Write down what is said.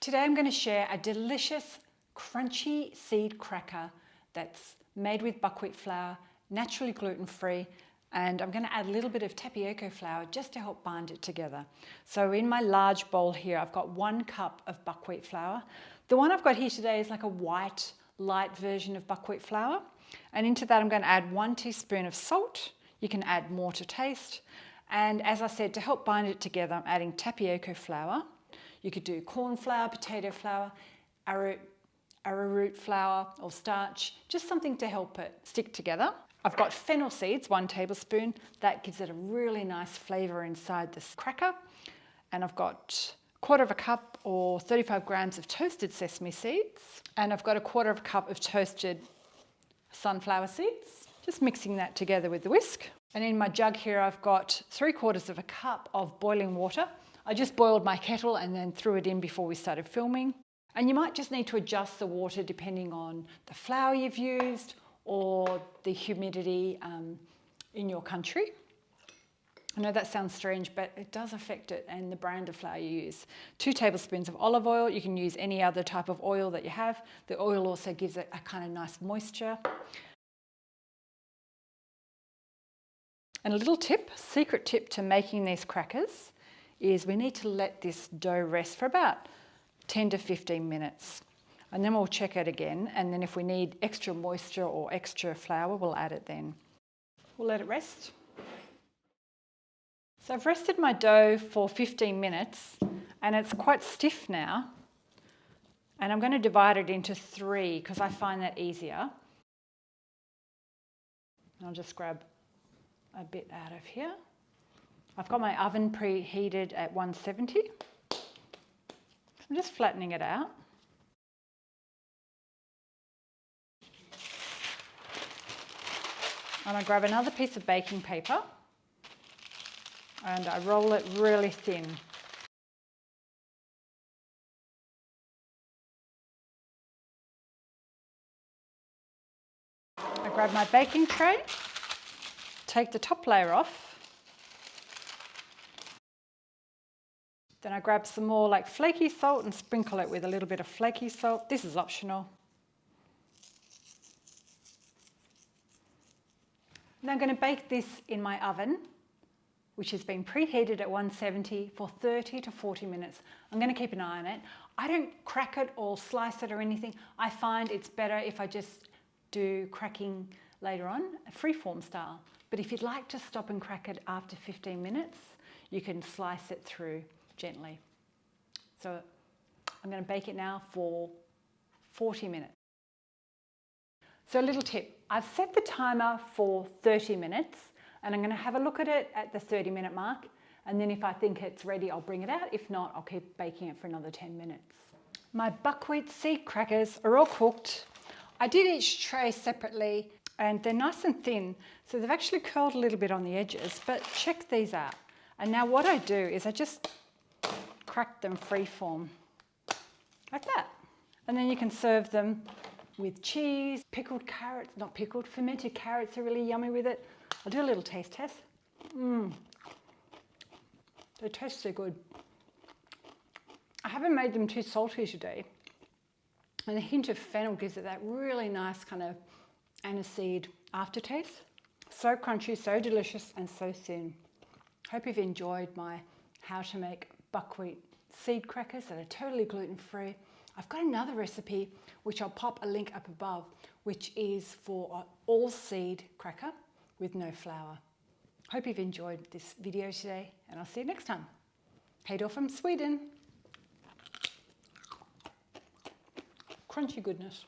Today I'm going to share a delicious crunchy seed cracker that's made with buckwheat flour, naturally gluten-free, and I'm going to add a little bit of tapioca flour just to help bind it together. So in my large bowl here I've got 1 cup of buckwheat flour. The one I've got here today is like a white light version of buckwheat flour, and into that I'm going to add 1 teaspoon of salt. You can add more to taste, and as I said, to help bind it together I'm adding tapioca flour. You could do cornflour, potato flour, arrowroot flour or starch, just something to help it stick together. I've got fennel seeds, 1 tablespoon. That gives it a really nice flavour inside this cracker. And I've got 1/4 cup or 35 grams of toasted sesame seeds. And I've got 1/4 cup of toasted sunflower seeds. Just mixing that together with the whisk. And in my jug here I've got 3/4 cup of boiling water. I just boiled my kettle and then threw it in before we started filming. And you might just need to adjust the water depending on the flour you've used or the humidity in your country. I know that sounds strange, but it does affect it and the brand of flour you use. 2 tablespoons of olive oil. You can use any other type of oil that you have. The oil also gives it a kind of nice moisture. And a little tip, secret tip to making these crackers is we need to let this dough rest for about 10 to 15 minutes. And then we'll check it again, and then if we need extra moisture or extra flour, we'll add it then. We'll let it rest. So I've rested my dough for 15 minutes and it's quite stiff now. And I'm going to divide it into 3 because I find that easier. I'll just grab a bit out of here. I've got my oven preheated at 170. I'm just flattening it out. And I grab another piece of baking paper and I roll it really thin. I grab my baking tray, take the top layer off. Then I grab some more like flaky salt and sprinkle it with a little bit of flaky salt. This is optional. Now I'm going to bake this in my oven, which has been preheated at 170 for 30 to 40 minutes. I'm going to keep an eye on it. I don't crack it or slice it or anything. I find it's better if I just do cracking later on, freeform style. But if you'd like to stop and crack it after 15 minutes, you can slice it through gently. So I'm going to bake it now for 40 minutes. So a little tip, I've set the timer for 30 minutes and I'm going to have a look at it at the 30-minute mark, and then if I think it's ready I'll bring it out. If not, I'll keep baking it for another 10 minutes. My buckwheat seed crackers are all cooked. I did each tray separately and they're nice and thin, so they've actually curled a little bit on the edges, but check these out. And now what I do is I just crack them freeform, like that. And then you can serve them with cheese, pickled carrots, not pickled, fermented carrots are really yummy with it. I'll do a little taste test. They taste so good. I haven't made them too salty today. And a hint of fennel gives it that really nice kind of aniseed aftertaste. So crunchy, so delicious, and so thin. Hope you've enjoyed my how to make buckwheat seed crackers that are totally gluten-free. I've got another recipe which I'll pop a link up above, which is for an all seed cracker with no flour. Hope you've enjoyed this video today, and I'll see you next time. Hej då from Sweden. Crunchy goodness.